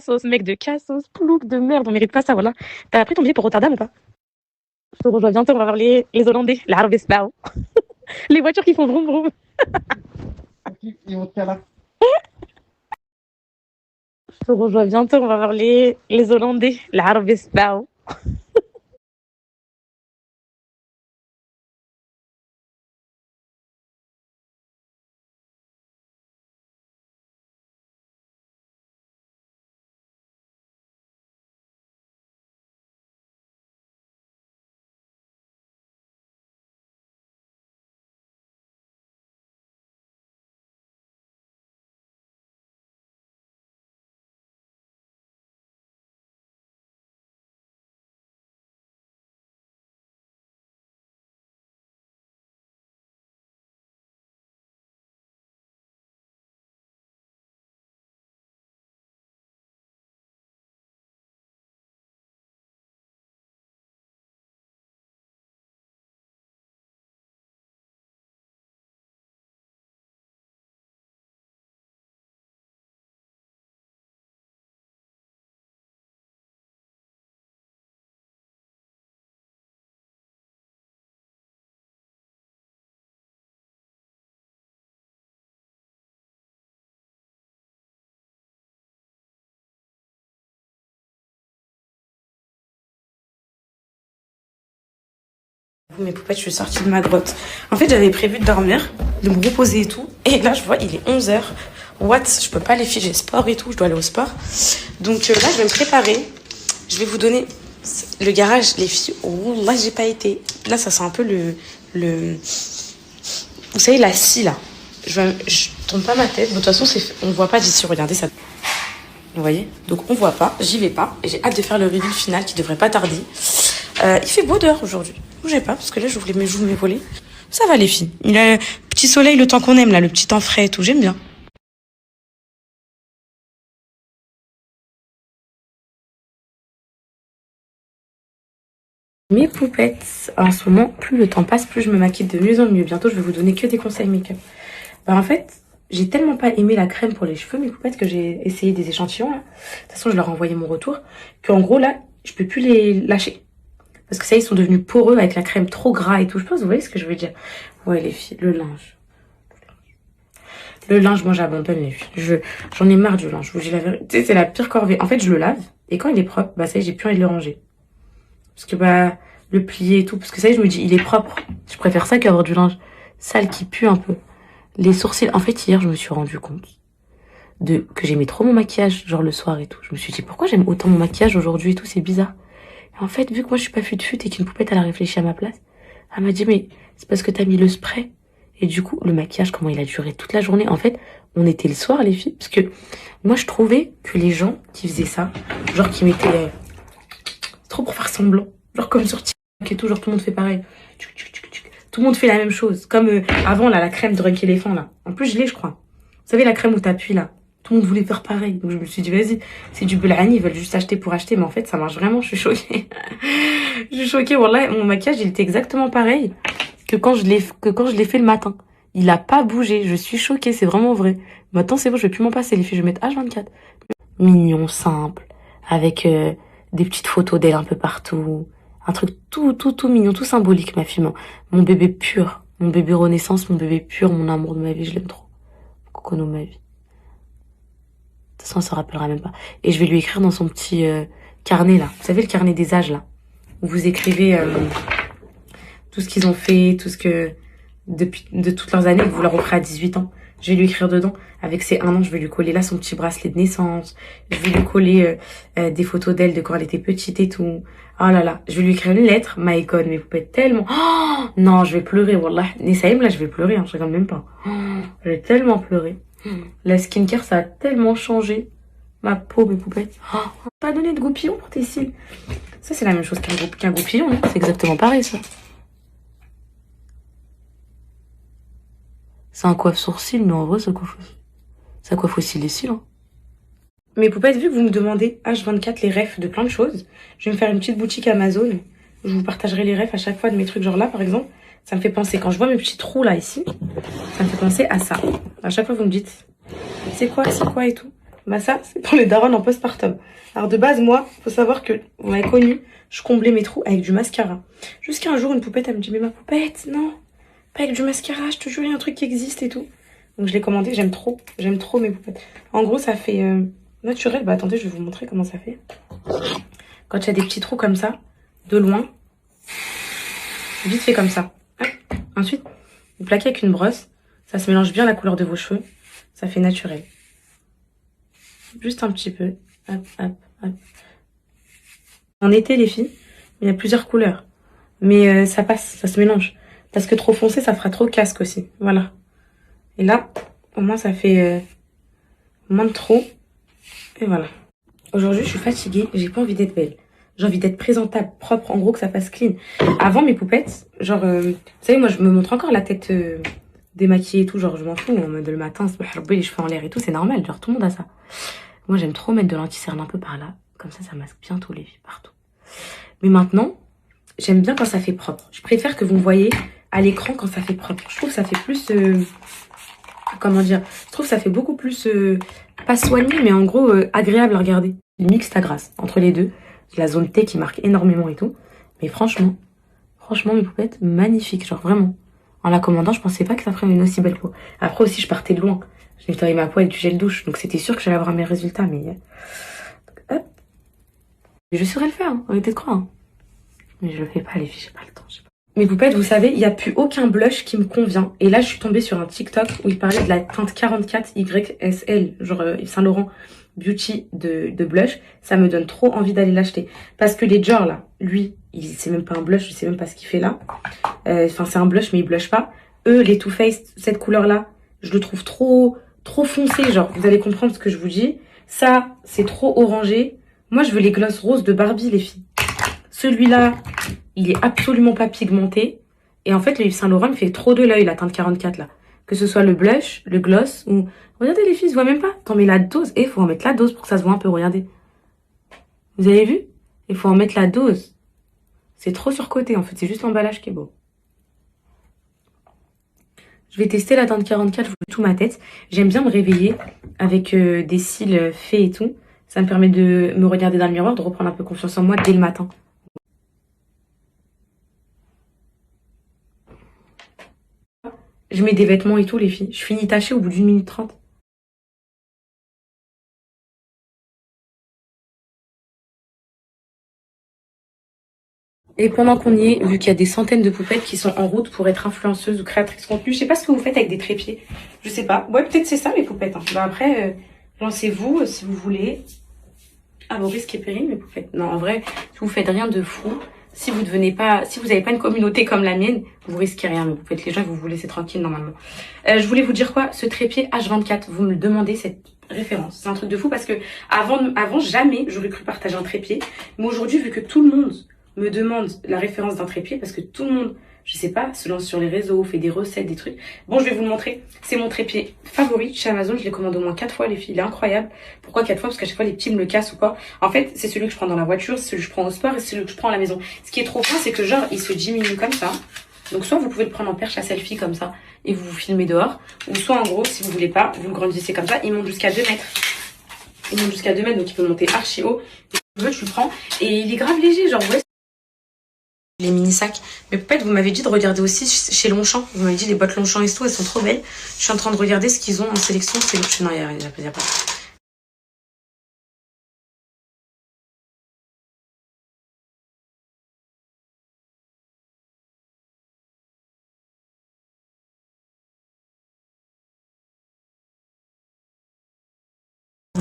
Cassos, mec de Cassos, plouc de merde, on mérite pas ça, voilà. T'as pris ton billet pour Rotterdam ou pas? Je te rejoins bientôt, on va voir les Hollandais, l'Arabes Spao. Les voitures qui font vroom vroom. Je te rejoins bientôt, on va voir les Hollandais, l'Arabes Spao. Mes poupettes, je suis sortie de ma grotte. En fait, j'avais prévu de dormir, de me reposer et tout. Et là, je vois, il est 11h. What? Je peux pas, les filles, j'ai sport et tout, je dois aller au sport. Donc là, je vais me préparer. Je vais vous donner le garage, les filles. Oh, là, j'ai pas été. Là, ça sent un peu le... Vous savez, la scie, là. Je tourne pas ma tête. De toute façon, on voit pas d'ici, regardez ça. Vous voyez? Donc, on voit pas, j'y vais pas. Et j'ai hâte de faire le reveal final qui devrait pas tarder. Il fait beau dehors aujourd'hui. Bougez pas, parce que là, j'ouvre mes joues, mes volets. Ça va, les filles. Il a petit soleil, le temps qu'on aime, là, le petit temps frais et tout. J'aime bien. Mes poupettes, en ce moment, plus le temps passe, plus je me maquille de mieux en mieux. Bientôt, je vais vous donner que des conseils make-up. Bah, en fait, j'ai tellement pas aimé la crème pour les cheveux, mes poupettes, que j'ai essayé des échantillons. Là. De toute façon, je leur ai envoyé mon retour. Qu'en gros, là, je peux plus les lâcher. Parce que ça, ils sont devenus poreux avec la crème trop gras et tout. Je pense que vous voyez ce que je veux dire. Ouais, les filles, le linge. Le linge, moi, j'abandonne, les filles. J'en ai marre du linge. Je vous dis la vérité, c'est la pire corvée. En fait, je le lave. Et quand il est propre, bah, ça y est, j'ai plus envie de le ranger. Parce que, bah, le plier et tout. Parce que ça y est, je me dis, il est propre. Je préfère ça qu'avoir du linge sale qui pue un peu. Les sourcils. En fait, hier, je me suis rendu compte que j'aimais trop mon maquillage, genre le soir et tout. Je me suis dit, pourquoi j'aime autant mon maquillage aujourd'hui et tout, c'est bizarre. En fait, vu que moi je suis pas fut et qu'une poupette elle a réfléchi à ma place, elle m'a dit mais c'est parce que t'as mis le spray. Et du coup, le maquillage, comment il a duré toute la journée. En fait, on était le soir les filles, parce que moi je trouvais que les gens qui faisaient ça, genre qui mettaient trop pour faire semblant, genre comme sur TikTok et tout, genre tout le monde fait pareil. Tout le monde fait la même chose, comme avant là la crème de Drunk Elephant là. En plus je l'ai je crois. Vous savez la crème où t'appuies là. Tout le monde voulait faire pareil. Donc je me suis dit, vas-y, c'est du Belani, ils veulent juste acheter pour acheter. Mais en fait, ça marche vraiment, je suis choquée. Je suis choquée, voilà, mon maquillage, il était exactement pareil que quand je l'ai fait le matin. Il a pas bougé, je suis choquée, c'est vraiment vrai. Maintenant, c'est bon, je vais plus m'en passer, les filles, je vais mettre H24. Mignon, simple, avec des petites photos d'elle un peu partout. Un truc tout mignon, tout symbolique, ma fille. Mon bébé pur, mon bébé renaissance, mon bébé pur, mon amour de ma vie, je l'aime trop. Cocono de ma vie. De toute façon, on se rappellera même pas. Et je vais lui écrire dans son petit carnet, là. Vous savez, le carnet des âges, là. Où vous écrivez tout ce qu'ils ont fait, tout ce que... de toutes leurs années, que vous leur offrez à 18 ans. Je vais lui écrire dedans. Avec ses 1 an, je vais lui coller là son petit bracelet de naissance. Je vais lui coller des photos d'elle de quand elle était petite et tout. Oh là là. Je vais lui écrire une lettre. My God, mes poupettes, tellement... Oh non, je vais pleurer, wallah. Nessaïm, là, je vais pleurer, hein, je regarde même pas. Oh, je vais tellement pleurer. La skincare, ça a tellement changé. Ma peau, mes poupettes. Oh, on m'a pas donné de goupillon pour tes cils. Ça, c'est la même chose qu'un goupillon. Hein. C'est exactement pareil, ça. C'est un coiffe-sourcil, mais en vrai, ça coiffe aussi les cils. Hein. Mes poupettes, vu que vous me demandez H24 les refs de plein de choses, je vais me faire une petite boutique Amazon. Je vous partagerai les refs à chaque fois de mes trucs. Genre là, par exemple, ça me fait penser, quand je vois mes petits trous là, ici, ça me fait penser à ça. À chaque fois, vous me dites, c'est quoi et tout. Bah ça, c'est pour les darons en postpartum. Alors de base, moi, faut savoir que, vous m'avez connu, je comblais mes trous avec du mascara. Jusqu'à un jour, une poupette, elle me dit, mais ma poupette, non, pas avec du mascara, je te jure, il y a un truc qui existe et tout. Donc je l'ai commandé, j'aime trop mes poupettes. En gros, ça fait naturel. Bah attendez, je vais vous montrer comment ça fait. Quand il y a des petits trous comme ça, de loin, vite fait comme ça. Hop. Ensuite, vous plaquez avec une brosse. Ça se mélange bien la couleur de vos cheveux. Ça fait naturel. Juste un petit peu. Hop, hop, hop. En été, les filles, il y a plusieurs couleurs. Mais ça passe, ça se mélange. Parce que trop foncé, ça fera trop casque aussi. Voilà. Et là, au moins, ça fait moins de trous. Et voilà. Aujourd'hui, je suis fatiguée. J'ai pas envie d'être belle. J'ai envie d'être présentable, propre. En gros, que ça fasse clean. Avant, mes poupettes, genre... vous savez, moi, je me montre encore la tête démaquillée et tout. Genre, je m'en fous. En mode le matin, les cheveux en l'air et tout. C'est normal. Genre, tout le monde a ça. Moi, j'aime trop mettre de l'anti-cerne un peu par là. Comme ça masque bien tous les vies partout. Mais maintenant, j'aime bien quand ça fait propre. Je préfère que vous me voyez à l'écran quand ça fait propre. Je trouve que ça fait plus... comment dire, je trouve que ça fait beaucoup plus pas soigné, mais en gros agréable à regarder. Mixte à grasse entre les deux, la zone T qui marque énormément et tout. Mais franchement mes poupettes magnifiques, genre vraiment. En la commandant, je pensais pas que ça ferait une aussi belle peau. Après aussi, je partais de loin. Je nettoyais ma peau avec du gel douche, donc c'était sûr que j'allais avoir mes résultats. Mais hop, je saurais le faire, hein, arrêtez de croire. Hein. Mais je le fais pas, les filles, j'ai pas le temps. Mes poupettes, vous savez, il n'y a plus aucun blush qui me convient. Et là, je suis tombée sur un TikTok où il parlait de la teinte 44 YSL, genre Yves Saint Laurent Beauty de blush. Ça me donne trop envie d'aller l'acheter. Parce que les Dior, là, lui, c'est même pas un blush, je sais même pas ce qu'il fait là. Enfin, c'est un blush, mais il blush pas. Eux, les Too Faced, cette couleur-là, je le trouve trop foncé, genre, vous allez comprendre ce que je vous dis. Ça, c'est trop orangé. Moi, je veux les gloss roses de Barbie, les filles. Celui-là, il est absolument pas pigmenté. Et en fait, le Yves Saint Laurent me fait trop de l'œil, la teinte 44 là. Que ce soit le blush, le gloss ou... Regardez les filles, ça se voit même pas. T'en mets la dose. Et il faut en mettre la dose pour que ça se voit un peu, regardez. Vous avez vu? Il faut en mettre la dose. C'est trop surcoté en fait, c'est juste l'emballage qui est beau. Je vais tester la teinte 44, je vous tout ma tête. J'aime bien me réveiller avec des cils faits et tout. Ça me permet de me regarder dans le miroir, de reprendre un peu confiance en moi dès le matin. Je mets des vêtements et tout, les filles. Je finis tachée au bout d'1 minute 30. Et pendant qu'on y est, vu qu'il y a des centaines de poupettes qui sont en route pour être influenceuses ou créatrices de contenu, je sais pas ce que vous faites avec des trépieds. Je sais pas. Ouais, peut-être c'est ça, les poupettes. Hein. Bah après, lancez-vous si vous voulez. À vos risques et périls, mes poupettes. Non, en vrai, si vous faites rien de fou, si vous n'avez pas une communauté comme la mienne, vous risquez rien, mes poupettes. Les gens, vous laissez tranquille normalement. Je voulais vous dire quoi? Ce trépied H24, vous me le demandez, cette référence. C'est un truc de fou parce que avant jamais j'aurais cru partager un trépied. Mais aujourd'hui, vu que tout le monde me demande la référence d'un trépied, parce que tout le monde, je sais pas, se lance sur les réseaux, fait des recettes, des trucs. Bon, je vais vous le montrer. C'est mon trépied favori chez Amazon. Je l'ai commandé au moins 4 fois, les filles. Il est incroyable. Pourquoi 4 fois? Parce qu'à chaque fois, les petits me le cassent ou quoi. En fait, c'est celui que je prends dans la voiture, c'est celui que je prends au sport et c'est celui que je prends à la maison. Ce qui est trop fin, c'est que genre, il se diminue comme ça. Donc, soit vous pouvez le prendre en perche à selfie comme ça et vous vous filmez dehors. Ou soit, en gros, si vous voulez pas, vous le grandissez comme ça. Il monte jusqu'à 2 mètres. Il monte jusqu'à 2 mètres, donc il peut monter archi haut. Et si tu veux, tu le prends. Et il est grave léger, genre, ouais. Les mini sacs. Mais peut-être vous m'avez dit de regarder aussi chez Longchamp. Vous m'avez dit les boîtes Longchamp et tout, elles sont trop belles. Je suis en train de regarder ce qu'ils ont en sélection. C'est... Non, il y a pas.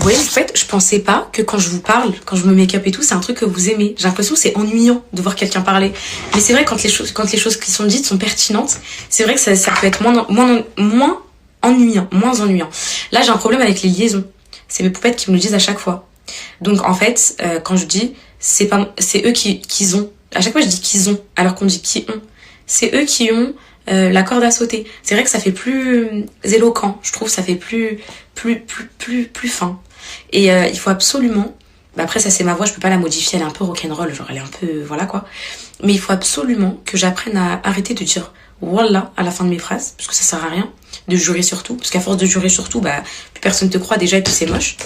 Oui, en fait, je pensais pas que quand je vous parle, quand je me make-up et tout, c'est un truc que vous aimez. J'ai l'impression que c'est ennuyant de voir quelqu'un parler. Mais c'est vrai, quand les choses qui sont dites sont pertinentes, c'est vrai que ça peut être moins ennuyant. Là, j'ai un problème avec les liaisons. C'est mes poupettes qui me le disent à chaque fois. Donc, en fait, quand je dis, c'est eux qui ont. À chaque fois, je dis qu'ils ont, alors qu'on dit qui ont. C'est eux qui ont la corde à sauter. C'est vrai que ça fait plus éloquent. Je trouve ça fait plus fin. Et il faut absolument... Bah après, ça c'est ma voix, je peux pas la modifier, elle est un peu rock'n'roll, genre elle est un peu... Voilà quoi. Mais il faut absolument que j'apprenne à arrêter de dire Wallah à la fin de mes phrases, parce que ça sert à rien de jurer sur tout, parce qu'à force de jurer sur tout, bah, plus personne te croit déjà et puis c'est moche.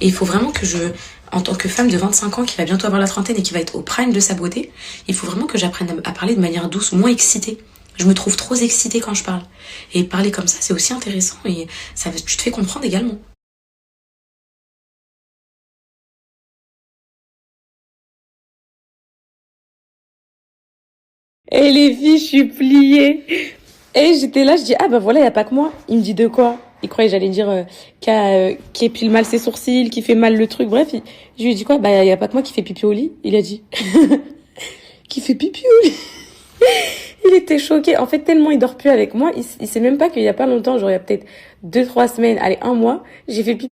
Et il faut vraiment que en tant que femme de 25 ans qui va bientôt avoir la trentaine et qui va être au prime de sa beauté, il faut vraiment que j'apprenne à parler de manière douce, moins excitée. Je me trouve trop excitée quand je parle. Et parler comme ça, c'est aussi intéressant et tu te fais comprendre également. Et les filles, je suis pliée. Et j'étais là, je dis, ah bah voilà, il n'y a pas que moi. Il me dit de quoi? Il croyait que j'allais dire qui épile mal ses sourcils, qui fait mal le truc. Bref, je lui ai dit quoi? Bah, il n'y a pas que moi qui fait pipi au lit. Il a dit, qui fait pipi au lit? Il était choqué. En fait, tellement il dort plus avec moi, il sait même pas qu'il y a pas longtemps, genre il y a peut-être 2, 3 semaines, allez, un mois, j'ai fait pipi.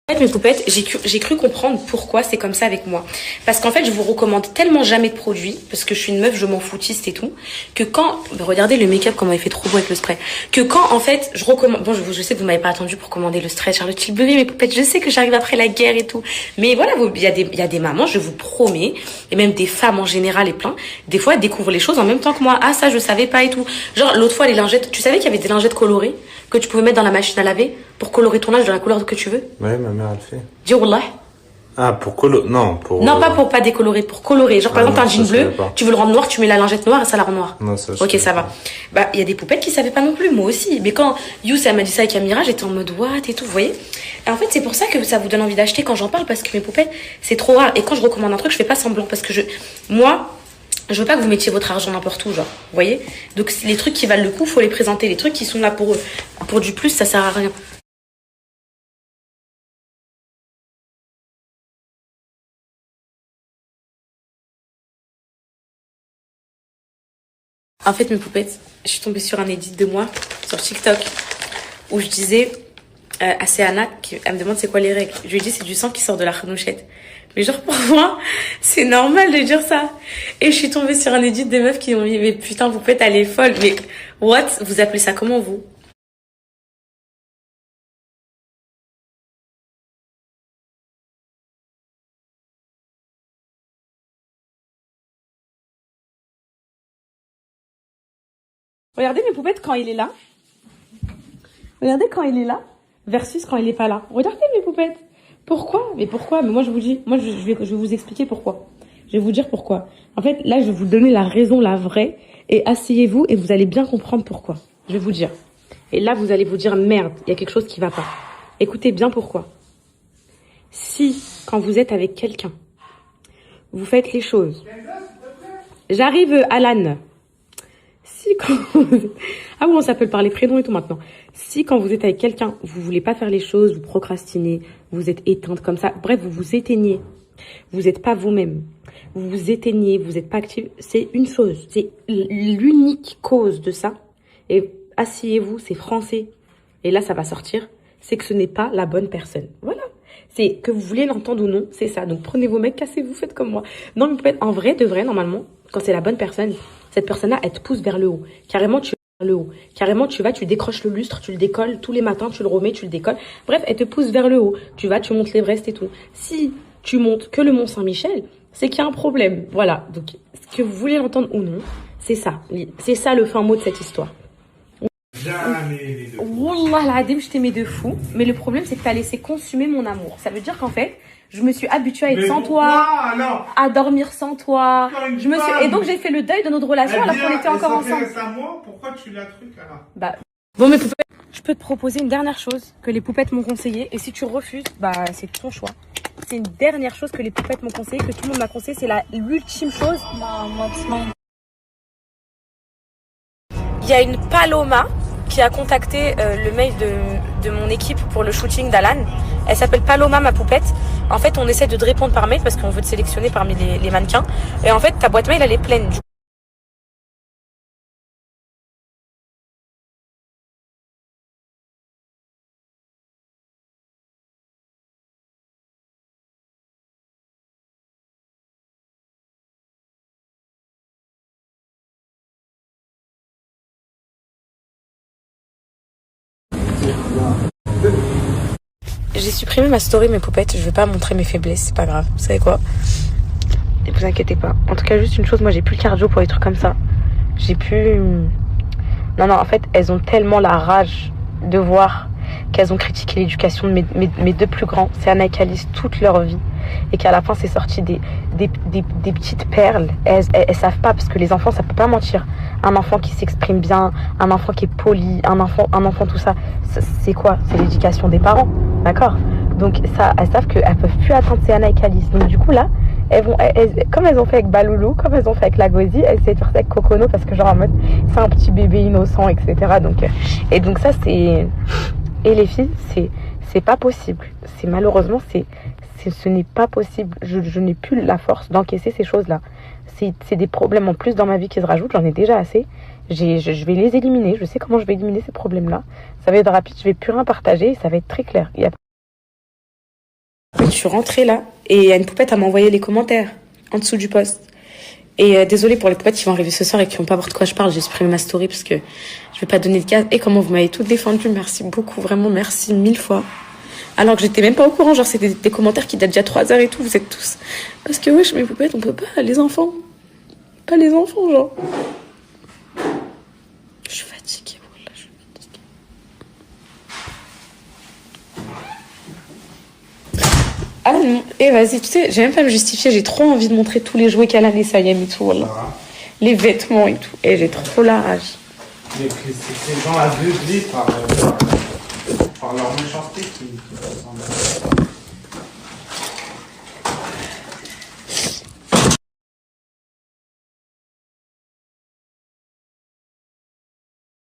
En fait, mes poupettes, j'ai cru comprendre pourquoi c'est comme ça avec moi. Parce qu'en fait, je vous recommande tellement jamais de produits, parce que je suis une meuf, je m'en foutiste et tout, que quand, regardez le make-up comment il fait trop beau avec le spray, que quand en fait, je recommande, bon, je sais que vous m'avez pas attendu pour commander le spray Charlotte Tilbury, mes poupettes, je sais que j'arrive après la guerre et tout, mais voilà, il y a des mamans, je vous promets, et même des femmes en général et plein, des fois elles découvrent les choses en même temps que moi. Ah ça, je savais pas et tout. Genre l'autre fois les lingettes, tu savais qu'il y avait des lingettes colorées que tu pouvais mettre dans la machine à laver pour colorer ton linge de la couleur que tu veux. Ouais, ma mère, elle fait. Dis wallah. Ah, pour colo... Non, pour... Non, pas pour pas décolorer, pour colorer. Genre, par Ah exemple, t'as non, un ça, jean je savais bleu, pas. tu veux le rendre noir, tu mets la lingette noire et ça la rend noire. Non, ça, je Ok, savais ça pas. va. Bah, il y a des poupettes qui savaient pas non plus, moi aussi. Mais quand Youss, elle m'a dit ça avec Amira, j'étais en mode what et tout, vous voyez. Et en fait, c'est pour ça que ça vous donne envie d'acheter quand j'en parle, parce que mes poupettes, c'est trop rare. Et quand je recommande un truc, je fais pas semblant, parce que moi, je veux pas que vous mettiez votre argent n'importe où, genre, vous voyez. Donc, les trucs qui valent le coup, faut les présenter. Les trucs qui sont là pour eux, pour du plus, ça sert à rien. En fait, mes poupettes, je suis tombée sur un edit de moi sur TikTok où je disais à Céana, elle me demande c'est quoi les règles. Je lui dis c'est du sang qui sort de la renouchette. Mais genre pour moi, c'est normal de dire ça. Et je suis tombée sur un edit des meufs qui ont mis mais putain poupette elle est folle. Mais what? Vous appelez ça comment vous? Regardez mes poupettes quand il est là. Regardez quand il est là versus quand il est pas là. Regardez mes poupettes. Pourquoi? Mais pourquoi? Mais moi je vous dis, je vais vous expliquer pourquoi. Je vais vous dire pourquoi. En fait, là je vais vous donner la raison, la vraie, et asseyez-vous et vous allez bien comprendre pourquoi. Je vais vous dire. Et là vous allez vous dire merde, il y a quelque chose qui va pas. Écoutez bien pourquoi. Si quand vous êtes avec quelqu'un, vous faites les choses. J'arrive, Alan. Si quand ah oui, on s'appelle par les prénoms et tout maintenant. Si quand vous êtes avec quelqu'un, vous voulez pas faire les choses, vous procrastinez, vous êtes éteinte comme ça, bref, vous vous éteignez. Vous n'êtes pas vous-même. Vous vous éteignez, vous n'êtes pas active. C'est une chose, c'est l'unique cause de ça. Et asseyez-vous, c'est français. Et là, ça va sortir. C'est que ce n'est pas la bonne personne. Voilà. C'est que vous voulez l'entendre ou non, c'est ça. Donc prenez vos mecs, cassez-vous, faites comme moi. Non, mais peut-être en vrai, de vrai, normalement, quand c'est la bonne personne, cette personne-là, elle te pousse vers le haut. Carrément, tu vas vers le haut. Carrément, tu vas, tu décroches le lustre, tu le décolles tous les matins, tu le remets, tu le décolles. Bref, elle te pousse vers le haut. Tu vas, tu montes l'Everest et tout. Si tu montes que le Mont Saint-Michel, c'est qu'il y a un problème. Voilà. Donc, que vous voulez l'entendre ou non, c'est ça. C'est ça le fin mot de cette histoire. Jamais les deux. Wallah l'adem, je t'aimais de fou. Mais le problème, c'est que t'as laissé consumer mon amour. Ça veut dire qu'en fait, je me suis habituée à être sans toi, à dormir sans toi. Et donc, j'ai fait le deuil de notre relation alors qu'on était encore ensemble. À moi, pourquoi tu l'as truc alors? Bah, bon, mes poupettes, je peux te proposer une dernière chose que les poupettes m'ont conseillé. Et si tu refuses, bah, c'est ton choix. C'est une dernière chose que les poupettes m'ont conseillé, que tout le monde m'a conseillé. C'est l'ultime chose. Il y a une Paloma qui a contacté le mail de mon équipe pour le shooting d'Alan. Elle s'appelle Paloma, ma poupette. En fait, on essaie de te répondre par mail parce qu'on veut te sélectionner parmi les mannequins. Et en fait, ta boîte mail, elle est pleine. J'ai supprimé ma story, mes poupettes. Je veux pas montrer mes faiblesses, c'est pas grave. Vous savez quoi? Ne vous inquiétez pas. En tout cas, juste une chose, moi j'ai plus le cardio pour les trucs comme ça. J'ai plus... Non, en fait, elles ont tellement la rage de voir qu'elles ont critiqué l'éducation de mes deux plus grands. C'est Anna et Calice toute leur vie. Et qu'à la fin, c'est sorti des petites perles. Elles savent pas, parce que les enfants, ça peut pas mentir. Un enfant qui s'exprime bien, un enfant qui est poli, un enfant tout ça, c'est quoi? C'est l'éducation des parents, d'accord? Donc ça, elles savent qu'elles peuvent plus atteindre ces Anna et Calice. Donc du coup là, comme elles ont fait avec Baloulou, comme elles ont fait avec Lagosi, elles essaient de faire ça avec Kokono, parce que genre en mode, c'est un petit bébé innocent, etc. Donc ça, c'est... Et les filles, c'est pas possible. Malheureusement, ce n'est pas possible. Je n'ai plus la force d'encaisser ces choses-là. C'est des problèmes en plus dans ma vie qui se rajoutent. J'en ai déjà assez. Je vais les éliminer. Je sais comment je vais éliminer ces problèmes-là. Ça va être rapide. Je vais plus rien partager. Ça va être très clair. Je suis rentrée là et il y a une poupette à m'envoyer les commentaires en dessous du post. Et désolée pour les poupettes qui vont arriver ce soir et qui vont pas voir de quoi je parle. J'ai supprimé ma story parce que je vais pas donner de cas. Et comment vous m'avez toutes défendu. Merci beaucoup. Vraiment, merci 1000 fois. Alors que j'étais même pas au courant. Genre, c'était des commentaires qui datent déjà 3 heures et tout. Vous êtes tous... Parce que wesh, mes poupettes, on peut pas. Les enfants. Pas les enfants, genre. Je suis fatiguée. Voilà, je suis fatiguée. Ah non. Et vas-y, tu sais, j'ai même pas à me justifier. J'ai trop envie de montrer tous les jouets qu'elle a, les Sayem et tout. Voilà. Les vêtements et tout. Et j'ai trop la rage. Mais c'est ces gens aveuglés par leur méchanceté qui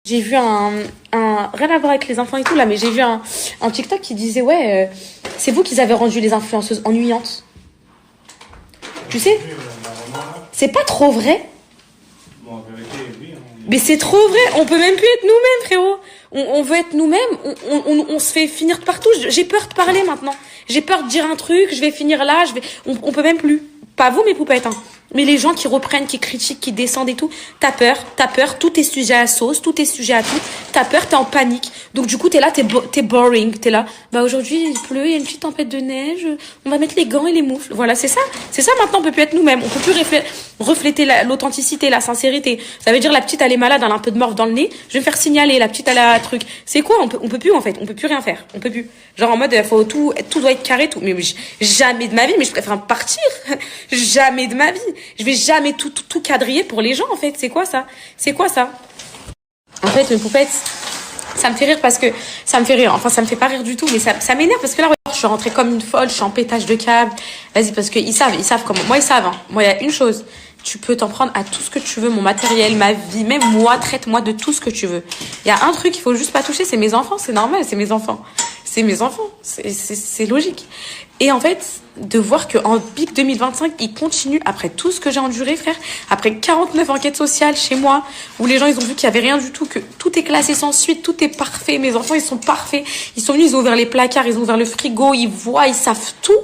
J'ai vu rien à voir avec les enfants et tout là, mais j'ai vu un TikTok qui disait ouais, c'est vous qui avez rendu les influenceuses ennuyantes. Tu sais, c'est pas trop vrai. Bon, en vérité, oui. Mais c'est trop vrai, on peut même plus être nous-mêmes, frérot. On veut être nous-mêmes, on se fait finir de partout. J'ai peur de parler maintenant. J'ai peur de dire un truc, je vais finir là, on peut même plus. Pas vous, mes poupettes, hein. Mais les gens qui reprennent, qui critiquent, qui descendent et tout, t'as peur, tout est sujet à sauce, tout est sujet à tout, t'as peur, t'es en panique. Donc du coup, t'es là, t'es boring, t'es là, bah aujourd'hui il pleut, il y a une petite tempête de neige, on va mettre les gants et les moufles. Voilà, c'est ça maintenant, on peut plus être nous-mêmes, on peut plus refléter l'authenticité, la sincérité. Ça veut dire la petite elle est malade, elle a un peu de morve dans le nez, je vais me faire signaler, la petite elle a un truc. C'est quoi, on peut plus en fait, on peut plus rien faire, on peut plus. Genre en mode, tout doit être carré, tout. Mais jamais de ma vie, mais je préfère partir. Jamais de ma vie. Je vais jamais tout quadriller pour les gens, en fait. C'est quoi ça? En fait, mes poupettes, ça me fait rire parce que... Ça me fait rire. Enfin, ça me fait pas rire du tout, mais ça m'énerve parce que là, regarde, je suis rentrée comme une folle, je suis en pétage de câble. Vas-y, parce qu'ils savent comment. Moi, ils savent, hein. Moi, il y a une chose. Tu peux t'en prendre à tout ce que tu veux, mon matériel, ma vie, même moi, traite-moi de tout ce que tu veux. Il y a un truc qu'il faut juste pas toucher, c'est mes enfants, c'est normal, c'est mes enfants. C'est logique. Et en fait, de voir qu'en pic 2025, ils continuent, après tout ce que j'ai enduré, frère, après 49 enquêtes sociales chez moi, où les gens, ils ont vu qu'il y avait rien du tout, que tout est classé sans suite, tout est parfait, mes enfants, ils sont parfaits, ils sont venus, ils ont ouvert les placards, ils ont ouvert le frigo, ils voient, ils savent tout.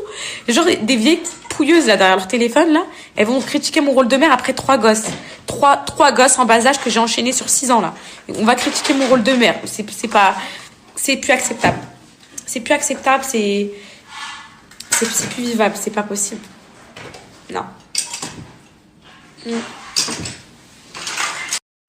Genre, des vieilles pouilleuses, là, derrière leur téléphone, là, elles vont critiquer mon rôle de mère après 3 gosses. Trois gosses en bas âge que j'ai enchaîné sur 6 ans, là. On va critiquer mon rôle de mère. C'est plus acceptable. C'est plus acceptable, c'est plus vivable, c'est pas possible. Non.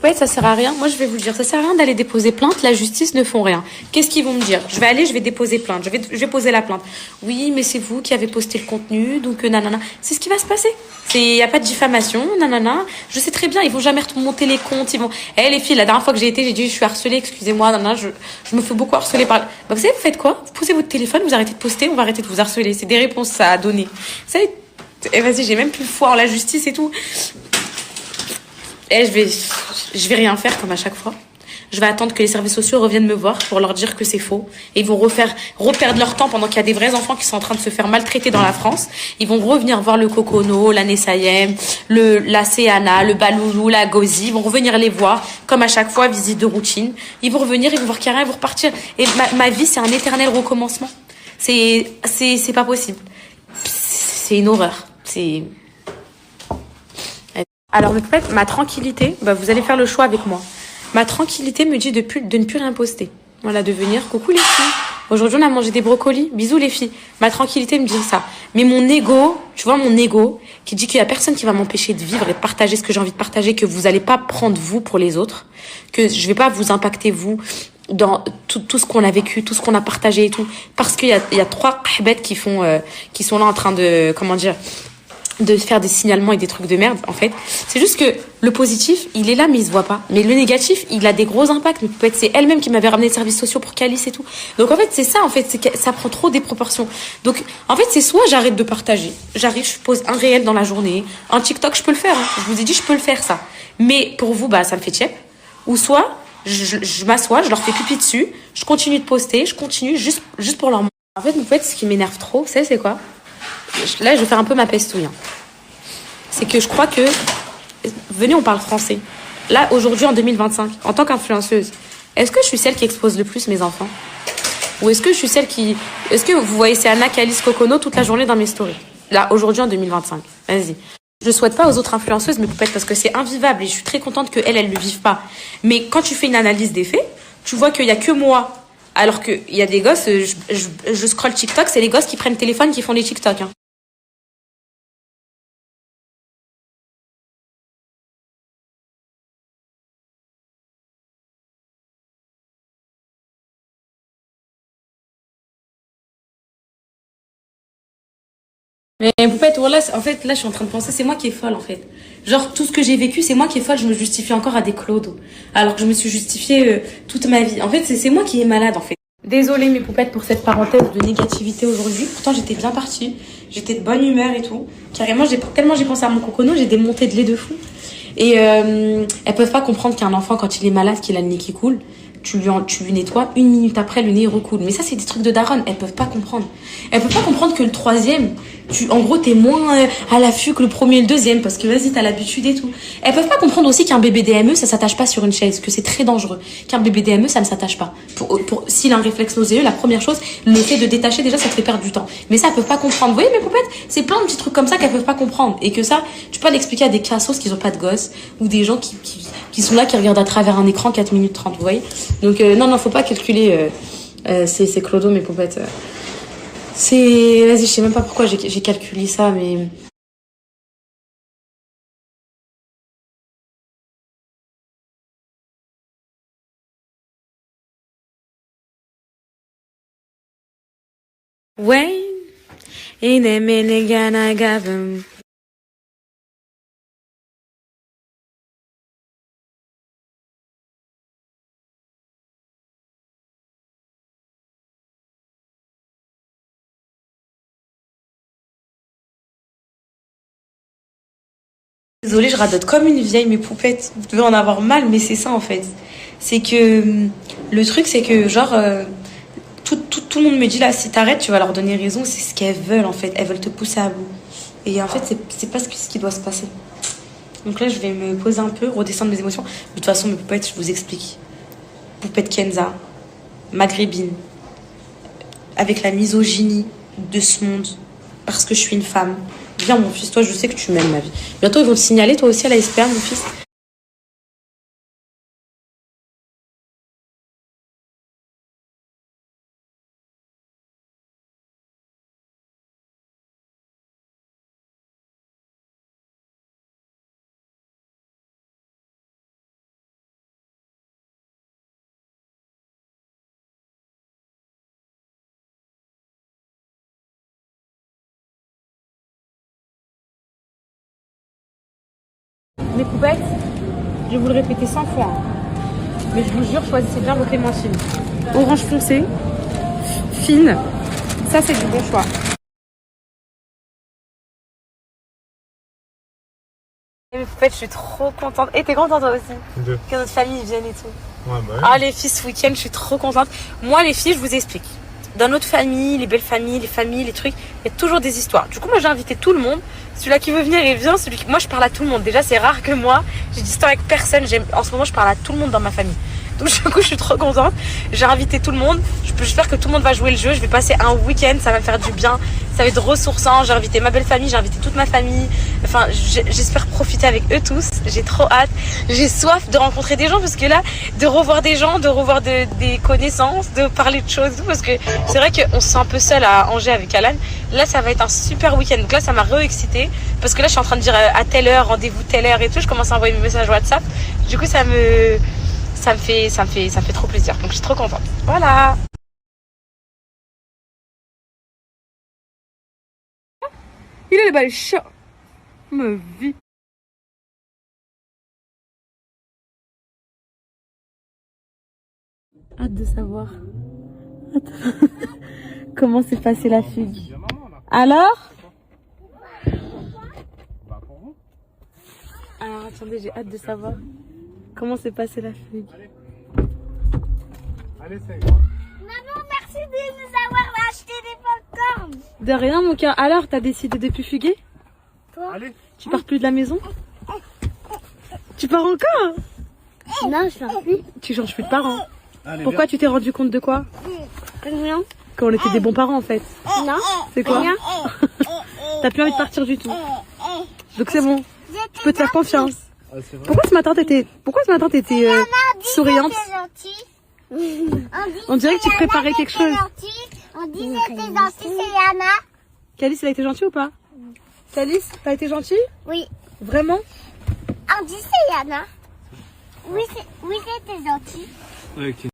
Ouais, ça sert à rien. Moi, je vais vous le dire, ça sert à rien d'aller déposer plainte. La justice ne font rien. Qu'est-ce qu'ils vont me dire? Je vais déposer plainte. Je vais poser la plainte. Oui, mais c'est vous qui avez posté le contenu, donc nanana. C'est ce qui va se passer. Il y a pas de diffamation, nanana. Je sais très bien, ils vont jamais remonter les comptes. Les filles, la dernière fois que j'ai été, j'ai dit, je suis harcelée, excusez-moi, nanana. Je me fais beaucoup harceler par. Bah, vous savez, vous faites quoi? Vous posez votre téléphone, vous arrêtez de poster, on va arrêter de vous harceler. C'est des réponses ça à donner. Vous savez, vas-y, j'ai même plus foi en la justice et tout. Et je vais rien faire comme à chaque fois. Je vais attendre que les services sociaux reviennent me voir pour leur dire que c'est faux. Et ils vont reperdre leur temps pendant qu'il y a des vrais enfants qui sont en train de se faire maltraiter dans la France. Ils vont revenir voir le Kokono, la Nessayem, la Céana, le Baloulou, la Gozi. Ils vont revenir les voir, comme à chaque fois, visite de routine. Ils vont revenir, ils vont voir qu'il n'y a rien, ils vont repartir. Et ma vie, c'est un éternel recommencement. C'est pas possible. C'est une horreur. Alors, ma tranquillité, vous allez faire le choix avec moi. Ma tranquillité me dit de ne plus rien poster. Voilà, de venir. Coucou les filles. Aujourd'hui, on a mangé des brocolis. Bisous les filles. Ma tranquillité me dit ça. Mais mon ego, tu vois, mon ego, qui dit qu'il y a personne qui va m'empêcher de vivre et de partager ce que j'ai envie de partager, que vous allez pas prendre vous pour les autres, que je vais pas vous impacter vous dans tout ce qu'on a vécu, tout ce qu'on a partagé et tout. Parce qu'il y a 3 bêtes qui sont là en train de, comment dire, de faire des signalements et des trucs de merde, en fait. C'est juste que le positif, il est là, mais il se voit pas. Mais le négatif, il a des gros impacts. Mais peut-être c'est elle-même qui m'avait ramené les services sociaux pour Calice et tout. Donc, en fait, c'est ça, en fait. C'est que ça prend trop des proportions. Donc, en fait, c'est soit j'arrête de partager. J'arrive, je pose un réel dans la journée. Un TikTok, je peux le faire. Hein. Je vous ai dit, je peux le faire, ça. Mais pour vous, bah, ça me fait tiep. Ou soit, je m'assois, je leur fais pipi dessus. Je continue de poster. Je continue juste pour leur... En fait, ce qui m'énerve trop, vous savez, c'est quoi? Là, je vais faire un peu ma pestouille. Hein. C'est que je crois que... Venez, on parle français. Là, aujourd'hui, en 2025, en tant qu'influenceuse, est-ce que je suis celle qui expose le plus mes enfants? Ou est-ce que je suis celle qui... Est-ce que vous voyez, c'est Anna, Calice, Kokono toute la journée dans mes stories? Là, aujourd'hui, en 2025. Vas-y. Je souhaite pas aux autres influenceuses mes poupettes parce que c'est invivable et je suis très contente qu'elles le vivent pas. Mais quand tu fais une analyse des faits, tu vois qu'il y a que moi... Alors qu'il y a des gosses, je scrolle TikTok, c'est les gosses qui prennent le téléphone qui font les TikTok. Hein. Mais Poupette, voilà, en fait, là, je suis en train de penser, c'est moi qui est folle, en fait. Genre, tout ce que j'ai vécu, c'est moi qui est folle, je me justifie encore à des clodos. Alors que je me suis justifiée toute ma vie. En fait, c'est moi qui est malade, en fait. Désolée, mes poupettes, pour cette parenthèse de négativité aujourd'hui. Pourtant, j'étais bien partie. J'étais de bonne humeur et tout. Carrément, tellement j'ai pensé à mon cocono, j'ai des montées de lait de fou. Et elles peuvent pas comprendre qu'un enfant, quand il est malade, qu'il a le nez qui coule, tu lui nettoies, 1 minute après, le nez il recoule. Mais ça, c'est des trucs de daronne. Elles peuvent pas comprendre. Elles peuvent pas comprendre que le 3e, en gros, t'es moins à l'affût que le 1er et le 2e, parce que vas-y, t'as l'habitude et tout. Elles peuvent pas comprendre aussi qu'un bébé DME, ça s'attache pas sur une chaise, que c'est très dangereux. Qu'un bébé DME, ça ne s'attache pas. S'il a un réflexe nauséeux, la première chose, le fait de détacher, déjà, ça te fait perdre du temps. Mais ça, elles peuvent pas comprendre. Vous voyez, mes poupettes, c'est plein de petits trucs comme ça qu'elles peuvent pas comprendre. Et que ça, tu peux l'expliquer à des cassos qui ont pas de gosses, ou des gens qui sont là, qui regardent à travers un écran 4 minutes 30, vous voyez. Donc, non, faut pas calculer ces clodos, mes poupettes. Vas-y, je sais même pas pourquoi j'ai calculé ça, mais... Wayne, in a minute, gonna give him. Désolée, je radote comme une vieille, mes poupettes. Vous devez en avoir mal, mais c'est ça en fait. C'est que le truc, c'est que genre, tout le monde me dit là, si t'arrêtes, tu vas leur donner raison. C'est ce qu'elles veulent en fait. Elles veulent te pousser à bout. Et en fait, c'est pas ce qui doit se passer. Donc là, je vais me poser un peu, redescendre mes émotions. De toute façon, mes poupettes, je vous explique. Poupette Kenza, maghrébine, avec la misogynie de ce monde, parce que je suis une femme. Viens, mon fils, toi, je sais que tu m'aimes, ma vie. Bientôt, ils vont te signaler, toi aussi, à la SPA, mon fils. Mes poupettes, je vais vous le répéter 100 fois. Hein. Mais je vous jure, choisissez bien vos clémentines. Orange foncé, fine. Ça, c'est du bon choix. Et mes poupettes, je suis trop contente. Et t'es contente toi aussi que notre famille vienne et tout. Ouais, bah oui. Ah, les filles, ce week-end, je suis trop contente. Moi, les filles, je vous explique. Dans notre famille, les belles familles, les trucs, il y a toujours des histoires. Du coup, moi, j'ai invité tout le monde. Celui-là qui veut venir, il vient. Moi, je parle à tout le monde. Déjà, c'est rare que moi, j'ai d'histoire avec personne. En ce moment, je parle à tout le monde dans ma famille. Donc du coup je suis trop contente. J'ai invité tout le monde. J'espère que tout le monde va jouer le jeu. Je vais passer un week-end, ça va me faire du bien. Ça va être ressourçant. J'ai invité ma belle famille, j'ai invité toute ma famille. Enfin j'espère profiter avec eux tous. J'ai trop hâte. J'ai soif de rencontrer des gens parce que là, de revoir des gens, de revoir des connaissances, de parler de choses. Parce que c'est vrai qu'on se sent un peu seul à Angers avec Alan. Là ça va être un super week-end. Donc là ça m'a re-excitée. Parce que là je suis en train de dire à telle heure, rendez-vous telle heure et tout. Je commence à envoyer mes messages WhatsApp. Du coup ça me fait trop plaisir. Donc je suis trop contente. Voilà. Il a les balles chauds. Me vie. Hâte de savoir. Comment s'est passée la fugue. Alors? Alors attendez, j'ai hâte de savoir comment s'est passée la fugue. Allez, c'est Maman, merci de nous avoir acheté des popcorn. De rien mon cœur. Alors t'as décidé de plus fuguer? Allez. Tu pars plus de la maison? Tu pars encore? Non, je pars plus. Tu changes plus de parents. Allez, Pourquoi tu t'es rendu compte de quoi? Rien. Qu'on était des bons parents en fait. Non. C'est quoi? Rien. T'as plus envie de partir du tout. Donc c'est bon. Je peux te faire confiance. Ah, c'est vrai. Pourquoi ce matin t'étais souriante? On dirait que tu préparais quelque chose. On dit que t'es gentil, c'est Yana. Calice, elle a été gentille ou pas? Calice, t'as été gentille? Oui. Vraiment? On dit c'est Yana. Oui, c'était gentil. Ok.